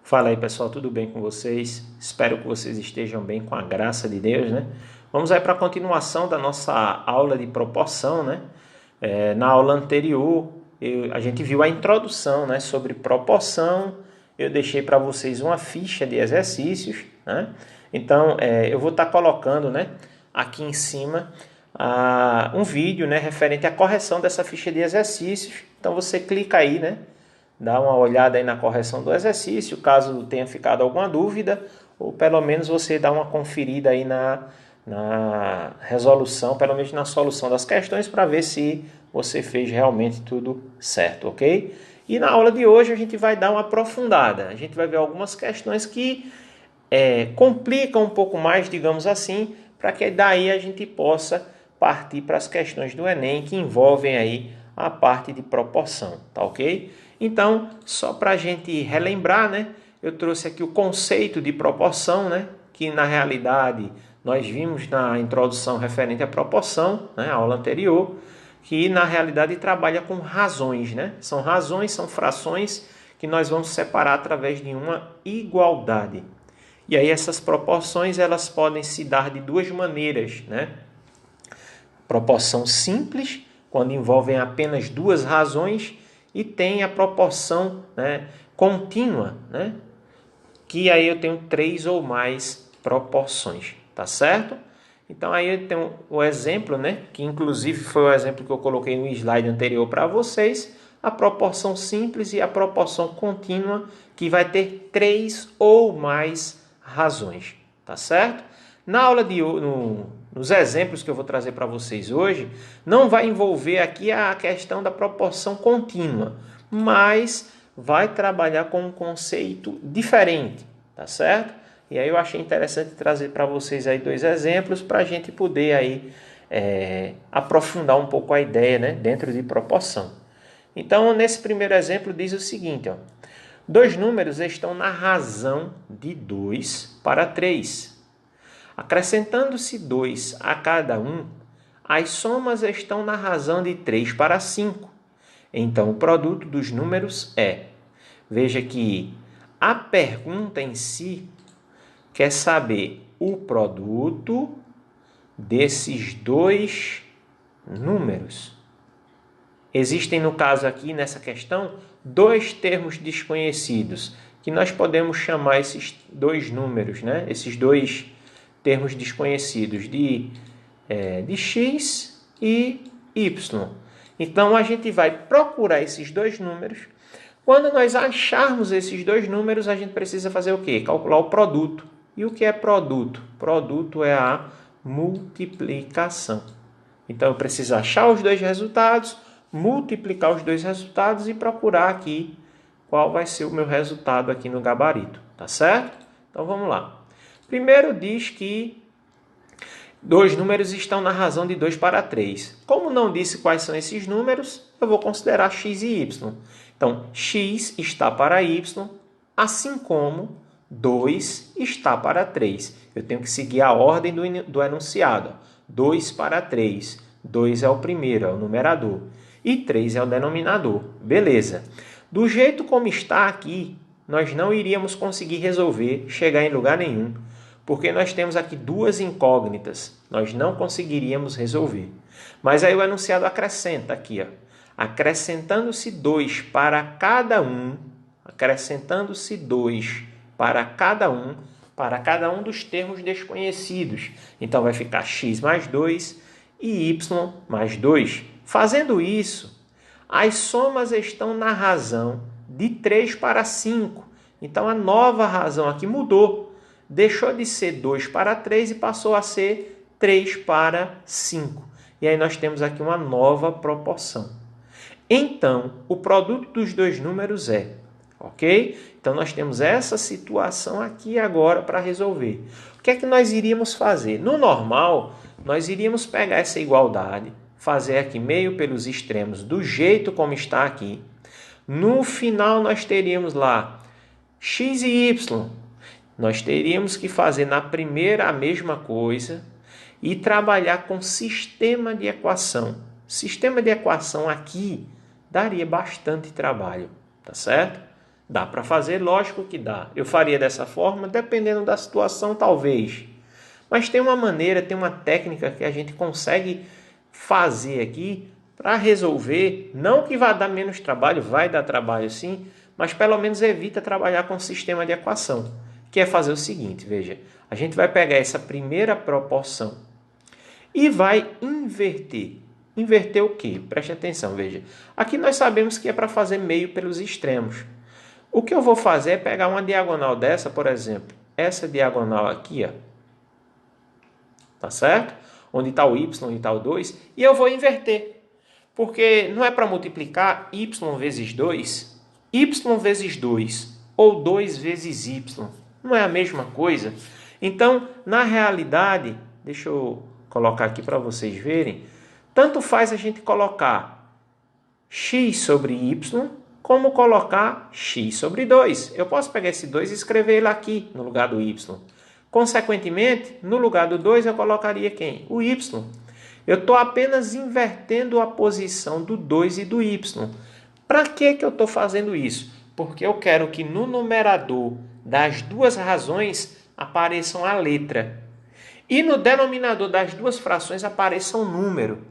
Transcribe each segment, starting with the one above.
Fala aí, pessoal, tudo bem com vocês? Espero que vocês estejam bem com a graça de Deus, né? Vamos aí para a continuação da nossa aula de proporção, né? Na aula anterior, a gente viu a introdução, né, sobre proporção. Eu deixei para vocês uma ficha de exercícios, né? Então, eu vou estar colocando, né, aqui em cima um vídeo, né, referente à correção dessa ficha de exercícios. Então, você clica aí, né? Dá uma olhada aí na correção do exercício, caso tenha ficado alguma dúvida, ou pelo menos você dá uma conferida aí na resolução, pelo menos na solução das questões, para ver se você fez realmente tudo certo, ok? E na aula de hoje a gente vai dar uma aprofundada, a gente vai ver algumas questões que complicam um pouco mais, digamos assim, para que daí a gente possa partir para as questões do Enem que envolvem aí a parte de proporção, tá ok? Então, só para a gente relembrar, né, eu trouxe aqui o conceito de proporção, né, que na realidade nós vimos na introdução referente à proporção, né, a aula anterior, que na realidade trabalha com razões, né? São razões, são frações que nós vamos separar através de uma igualdade. E aí essas proporções elas podem se dar de duas maneiras, né? Proporção simples, quando envolvem apenas duas razões, e tem a proporção, né, contínua, né, que aí eu tenho três ou mais proporções, tá certo? Então aí eu tenho o exemplo, né, que inclusive foi o exemplo que eu coloquei no slide anterior para vocês, a proporção simples e a proporção contínua, que vai ter três ou mais razões, tá certo? Na aula de nos exemplos que eu vou trazer para vocês hoje, não vai envolver aqui a questão da proporção contínua, mas vai trabalhar com um conceito diferente, tá certo? E aí eu achei interessante trazer para vocês aí dois exemplos para a gente poder aí aprofundar um pouco a ideia, né, dentro de proporção. Então, nesse primeiro exemplo diz o seguinte, ó, dois números estão na razão de 2 para 3. Acrescentando-se 2 a cada um, as somas estão na razão de 3 para 5. Então, o produto dos números é... Veja que a pergunta em si quer saber o produto desses dois números. Existem, no caso aqui, nessa questão, dois termos desconhecidos, que nós podemos chamar esses dois números, né? Esses dois termos desconhecidos de x e y. Então, a gente vai procurar esses dois números. Quando nós acharmos esses dois números, a gente precisa fazer o quê? Calcular o produto. E o que é produto? Produto é a multiplicação. Então, eu preciso achar os dois resultados, multiplicar os dois resultados e procurar aqui qual vai ser o meu resultado aqui no gabarito. Tá certo? Então, vamos lá. Primeiro diz que dois números estão na razão de 2 para 3. Como não disse quais são esses números, eu vou considerar x e y. Então, x está para y, assim como 2 está para 3. Eu tenho que seguir a ordem do enunciado. 2 para 3. 2 é o primeiro, é o numerador. E 3 é o denominador. Beleza. Do jeito como está aqui, nós não iríamos conseguir resolver, chegar em lugar nenhum, porque nós temos aqui duas incógnitas. Nós não conseguiríamos resolver. Mas aí o enunciado acrescenta aqui, ó. Acrescentando-se 2 para cada um, acrescentando-se 2 para cada um dos termos desconhecidos. Então, vai ficar x mais 2 e y mais 2. Fazendo isso, as somas estão na razão de 3 para 5. Então, a nova razão aqui mudou. Deixou de ser 2 para 3 e passou a ser 3 para 5. E aí nós temos aqui uma nova proporção. Então, o produto dos dois números é, ok? Então, nós temos essa situação aqui agora para resolver. O que é que nós iríamos fazer? No normal, nós iríamos pegar essa igualdade, fazer aqui meio pelos extremos do jeito como está aqui. No final, nós teríamos lá x e y. Nós teríamos que fazer na primeira a mesma coisa e trabalhar com sistema de equação. Sistema de equação aqui daria bastante trabalho, tá certo? Dá para fazer? Lógico que dá. Eu faria dessa forma, dependendo da situação, talvez. Mas tem uma maneira, tem uma técnica que a gente consegue fazer aqui para resolver. Não que vá dar menos trabalho, vai dar trabalho sim, mas pelo menos evita trabalhar com sistema de equação. Que é fazer o seguinte, veja. A gente vai pegar essa primeira proporção e vai inverter. Inverter o quê? Preste atenção, veja. Aqui nós sabemos que é para fazer meio pelos extremos. O que eu vou fazer é pegar uma diagonal dessa, por exemplo, essa diagonal aqui, ó, tá certo? Onde está o y e está o 2, e eu vou inverter. Porque não é para multiplicar y vezes 2, y vezes 2 ou 2 vezes y. Não é a mesma coisa? Então, na realidade, deixa eu colocar aqui para vocês verem, tanto faz a gente colocar x sobre y, como colocar x sobre 2. Eu posso pegar esse 2 e escrever ele aqui, no lugar do y. Consequentemente, no lugar do 2, eu colocaria quem? O y. Eu estou apenas invertendo a posição do 2 e do y. Para que eu estou fazendo isso? Porque eu quero que no numerador das duas razões apareçam a letra. E no denominador das duas frações apareça um número.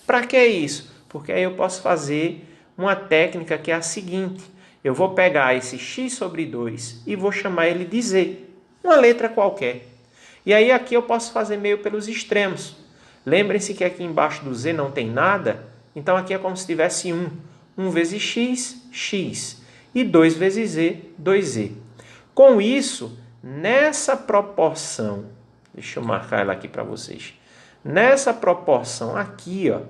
Para que isso? Porque aí eu posso fazer uma técnica que é a seguinte. Eu vou pegar esse x sobre 2 e vou chamar ele de z. Uma letra qualquer. E aí aqui eu posso fazer meio pelos extremos. Lembrem-se que aqui embaixo do z não tem nada. Então aqui é como se tivesse 1. 1 vezes x, x. E 2 vezes z, 2z. Com isso, nessa proporção, deixa eu marcar ela aqui para vocês. Nessa proporção aqui, ó,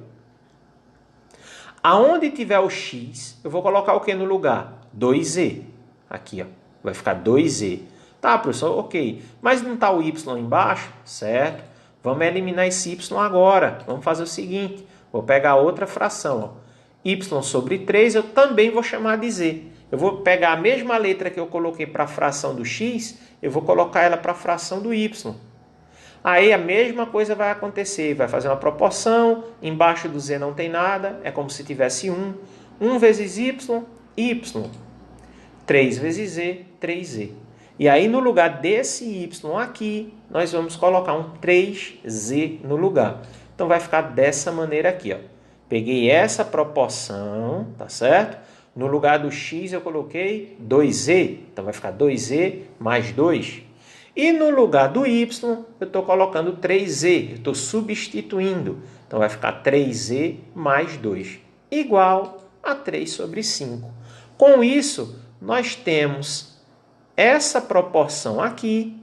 aonde tiver o x, eu vou colocar o que no lugar? 2z. Aqui, ó, vai ficar 2z. Tá, professor, ok. Mas não está o y embaixo? Certo. Vamos eliminar esse y agora. Vamos fazer o seguinte. Vou pegar outra fração. Ó. Y sobre 3 eu também vou chamar de z. Eu vou pegar a mesma letra que eu coloquei para a fração do x, eu vou colocar ela para a fração do y. Aí a mesma coisa vai acontecer. Vai fazer uma proporção. Embaixo do z não tem nada. É como se tivesse 1. 1 vezes y, y. 3 vezes z, 3z. E aí, no lugar desse y aqui, nós vamos colocar um 3z no lugar. Então, vai ficar dessa maneira aqui, ó. Peguei essa proporção, tá certo? No lugar do x, eu coloquei 2z. Então, vai ficar 2z mais 2. E no lugar do y, eu estou colocando 3z. Eu estou substituindo. Então, vai ficar 3z mais 2. Igual a 3 sobre 5. Com isso, nós temos essa proporção aqui,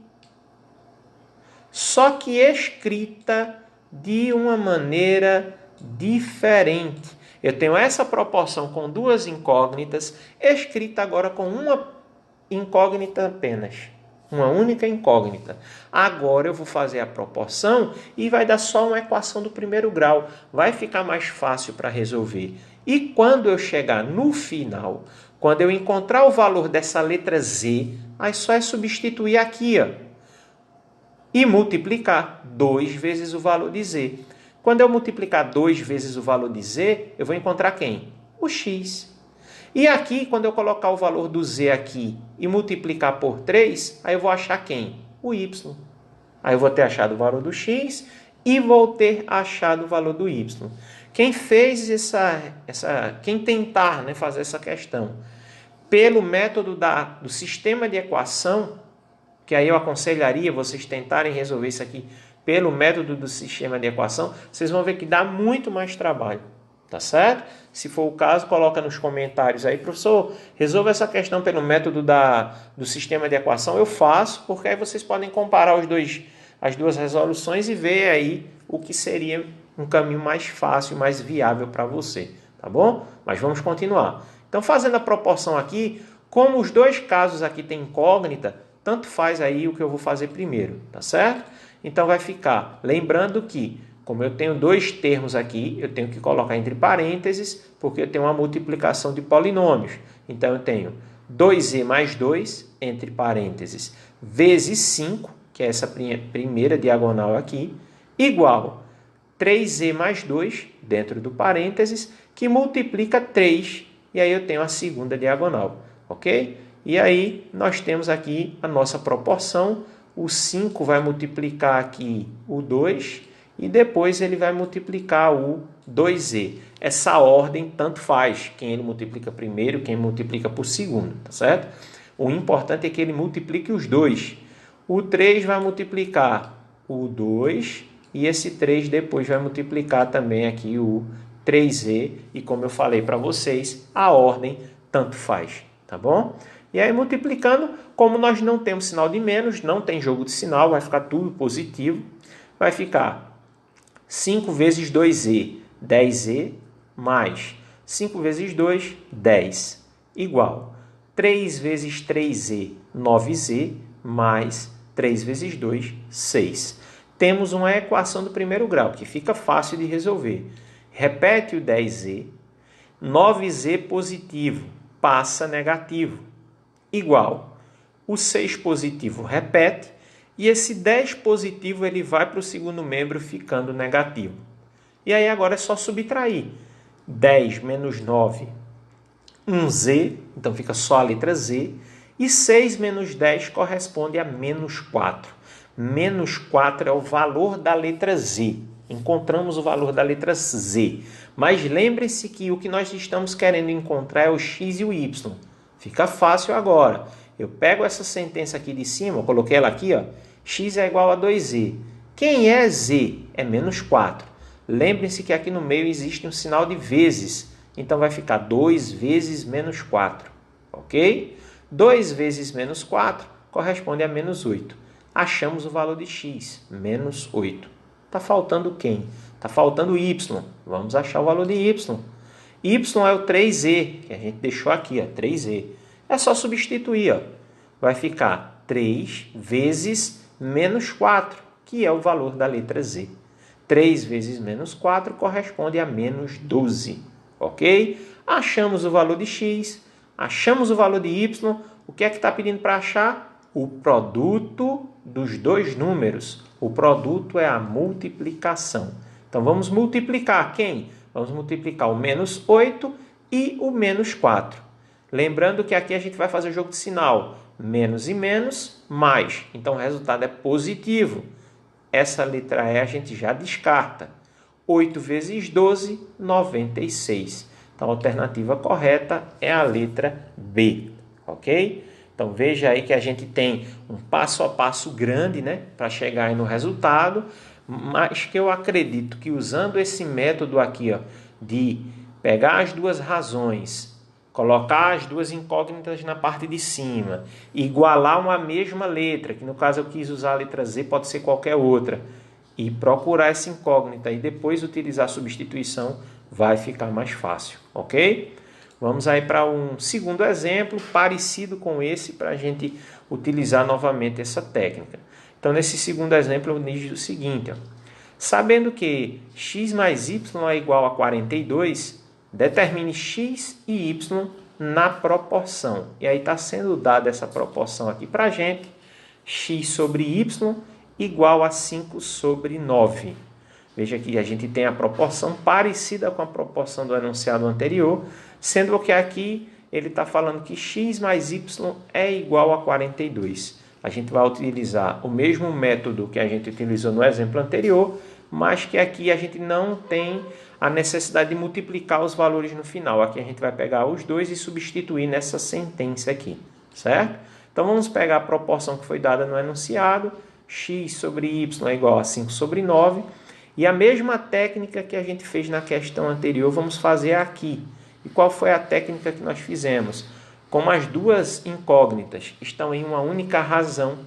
só que escrita de uma maneira diferente. Eu tenho essa proporção com duas incógnitas, escrita agora com uma incógnita apenas. Uma única incógnita. Agora eu vou fazer a proporção e vai dar só uma equação do primeiro grau. Vai ficar mais fácil para resolver. E quando eu chegar no final, quando eu encontrar o valor dessa letra z, aí só é substituir aqui, ó, e multiplicar 2 vezes o valor de z. Quando eu multiplicar 2 vezes o valor de z, eu vou encontrar quem? O x. E aqui, quando eu colocar o valor do z aqui e multiplicar por 3, aí eu vou achar quem? O y. Aí eu vou ter achado o valor do x e vou ter achado o valor do y. Quem fez quem tentar, né, fazer essa questão pelo método do sistema de equação, que aí eu aconselharia vocês tentarem resolver isso aqui pelo método do sistema de equação, vocês vão ver que dá muito mais trabalho, tá certo? Se for o caso, coloca nos comentários aí, professor, resolva essa questão pelo método do sistema de equação. Eu faço, porque aí vocês podem comparar as duas resoluções e ver aí o que seria um caminho mais fácil, mais viável para você, tá bom? Mas vamos continuar. Então, fazendo a proporção aqui, como os dois casos aqui têm incógnita, tanto faz aí o que eu vou fazer primeiro, tá certo? Então, vai ficar, lembrando que, como eu tenho dois termos aqui, eu tenho que colocar entre parênteses, porque eu tenho uma multiplicação de polinômios. Então, eu tenho 2z mais 2, entre parênteses, vezes 5, que é essa primeira diagonal aqui, igual 3z mais 2, dentro do parênteses, que multiplica 3, e aí eu tenho a segunda diagonal, ok? E aí nós temos aqui a nossa proporção, o 5 vai multiplicar aqui o 2 e depois ele vai multiplicar o 2z. Essa ordem tanto faz, quem ele multiplica primeiro, quem multiplica por segundo, tá certo? O importante é que ele multiplique os dois. O 3 vai multiplicar o 2 e esse 3 depois vai multiplicar também aqui o 3z. E como eu falei para vocês, a ordem tanto faz, tá bom? E aí multiplicando, como nós não temos sinal de menos, não tem jogo de sinal, vai ficar tudo positivo. Vai ficar 5 vezes 2z, 10z, mais 5 vezes 2, 10, igual 3 vezes 3z, 9z, mais 3 vezes 2, 6. Temos uma equação do primeiro grau, que fica fácil de resolver. Repete o 10z, 9z positivo passa negativo, igual o 6 positivo repete, e esse 10 positivo ele vai para o segundo membro ficando negativo. E aí agora é só subtrair. 10 menos 9, 1z, então fica só a letra z, e 6 menos 10 corresponde a menos 4. Menos 4 é o valor da letra z. Encontramos o valor da letra z. Mas lembre-se que o que nós estamos querendo encontrar é o x e o y. Fica fácil agora. Eu pego essa sentença aqui de cima, eu coloquei ela aqui, ó, x é igual a 2z. Quem é z? É menos 4. Lembrem-se que aqui no meio existe um sinal de vezes. Então vai ficar 2 vezes menos 4. Ok? 2 vezes menos 4 corresponde a menos 8. Achamos o valor de x, menos 8. Está faltando quem? Está faltando y. Vamos achar o valor de y. Y é o 3z, que a gente deixou aqui, ó, 3z. É só substituir. Ó. Vai ficar 3 vezes menos 4, que é o valor da letra z. 3 vezes menos 4 corresponde a menos 12. Ok? Achamos o valor de x, achamos o valor de y. O que é que está pedindo para achar? O produto dos dois números. O produto é a multiplicação. Então, vamos multiplicar quem? Vamos multiplicar o menos 8 e o menos 4. Lembrando que aqui a gente vai fazer o jogo de sinal. Menos e menos, mais. Então, o resultado é positivo. Essa letra E a gente já descarta. 8 vezes 12, 96. Então, a alternativa correta é a letra B. Ok? Então, veja aí que a gente tem um passo a passo grande, né, para chegar aí no resultado, mas que eu acredito que usando esse método aqui, ó, de pegar as duas razões, colocar as duas incógnitas na parte de cima, igualar uma mesma letra, que no caso eu quis usar a letra Z, pode ser qualquer outra, e procurar essa incógnita e depois utilizar a substituição, vai ficar mais fácil, ok? Vamos aí para um segundo exemplo, parecido com esse, para a gente utilizar novamente essa técnica. Então, nesse segundo exemplo, eu digo o seguinte, ó, sabendo que x mais y é igual a 42, determine x e y na proporção. E aí está sendo dada essa proporção aqui para a gente, x sobre y igual a 5 sobre 9. Veja que a gente tem a proporção parecida com a proporção do enunciado anterior, sendo que aqui ele está falando que x mais y é igual a 42. A gente vai utilizar o mesmo método que a gente utilizou no exemplo anterior, mas que aqui a gente não tem a necessidade de multiplicar os valores no final. Aqui a gente vai pegar os dois e substituir nessa sentença aqui, certo? Então vamos pegar a proporção que foi dada no enunciado, x sobre y é igual a 5 sobre 9, e a mesma técnica que a gente fez na questão anterior, vamos fazer aqui. E qual foi a técnica que nós fizemos? Como as duas incógnitas estão em uma única razão,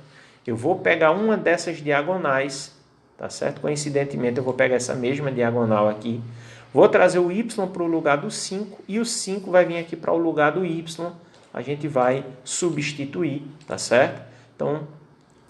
eu vou pegar uma dessas diagonais, tá certo? Coincidentemente, eu vou pegar essa mesma diagonal aqui, vou trazer o y para o lugar do 5 e o 5 vai vir aqui para o lugar do y, a gente vai substituir, tá certo? Então,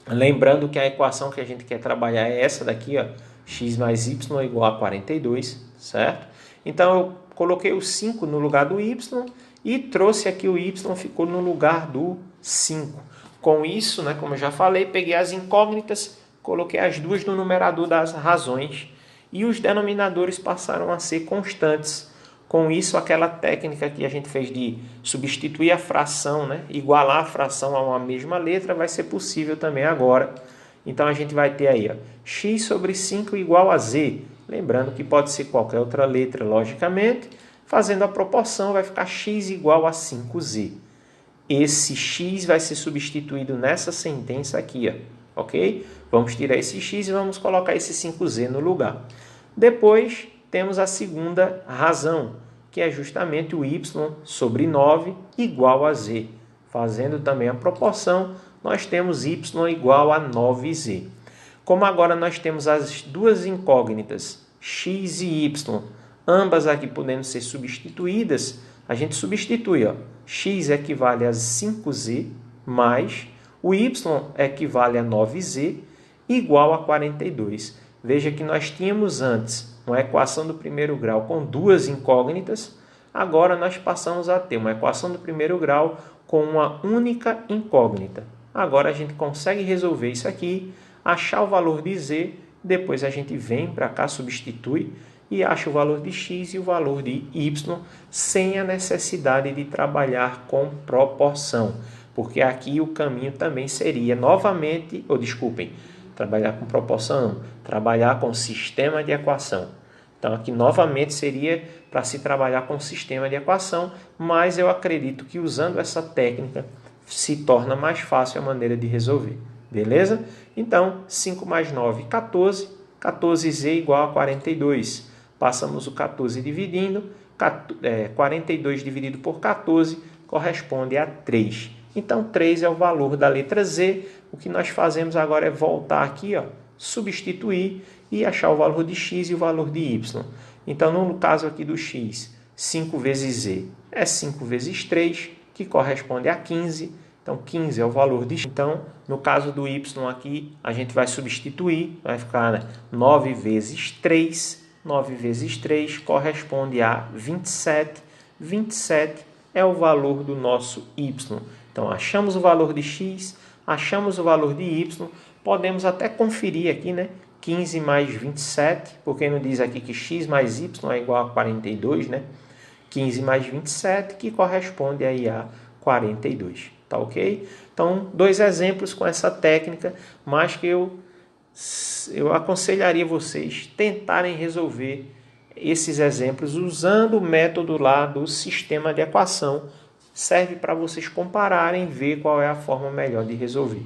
lembrando que a equação que a gente quer trabalhar é essa daqui, ó, x mais y é igual a 42, certo? Então, eu coloquei o 5 no lugar do y e trouxe aqui o y, ficou no lugar do 5. Com isso, né, como eu já falei, peguei as incógnitas, coloquei as duas no numerador das razões e os denominadores passaram a ser constantes. Com isso, aquela técnica que a gente fez de substituir a fração, né, igualar a fração a uma mesma letra, vai ser possível também agora. Então, a gente vai ter aí, ó, x sobre 5 igual a z. Lembrando que pode ser qualquer outra letra, logicamente. Fazendo a proporção, vai ficar x igual a 5z. Esse x vai ser substituído nessa sentença aqui, ó, ok? Vamos tirar esse x e vamos colocar esse 5z no lugar. Depois, temos a segunda razão, que é justamente o y sobre 9 igual a z. Fazendo também a proporção, nós temos y igual a 9z. Como agora nós temos as duas incógnitas, x e y, ambas aqui podendo ser substituídas, a gente substitui, ó, x equivale a 5z mais o y equivale a 9z igual a 42. Veja que nós tínhamos antes uma equação do primeiro grau com duas incógnitas, agora nós passamos a ter uma equação do primeiro grau com uma única incógnita. Agora a gente consegue resolver isso aqui, achar o valor de z, depois a gente vem para cá, substitui e acha o valor de x e o valor de y, sem a necessidade de trabalhar com proporção, porque aqui o caminho também seria novamente, trabalhar com proporção não, trabalhar com sistema de equação. Então aqui novamente seria para se trabalhar com sistema de equação, mas eu acredito que usando essa técnica se torna mais fácil a maneira de resolver. Beleza? Então 5 mais 9, 14. 14z igual a 42. Passamos o 14 dividindo. 42 dividido por 14 corresponde a 3. Então 3 é o valor da letra z. O que nós fazemos agora é voltar aqui, ó, substituir e achar o valor de x e o valor de y. Então, no caso aqui do x, 5 vezes z é 5 vezes 3, que corresponde a 15. Então, 15 é o valor de x. Então, no caso do y aqui, a gente vai substituir, vai ficar, né, 9 vezes 3. 9 vezes 3 corresponde a 27. 27 é o valor do nosso y. Então, achamos o valor de x, achamos o valor de y, podemos até conferir aqui, né? 15 mais 27, porque não diz aqui que x mais y é igual a 42, né? 15 mais 27, que corresponde aí a 42, tá ok? Então, dois exemplos com essa técnica, mas que eu aconselharia vocês tentarem resolver esses exemplos usando o método lá do sistema de equação. Serve para vocês compararem e ver qual é a forma melhor de resolver.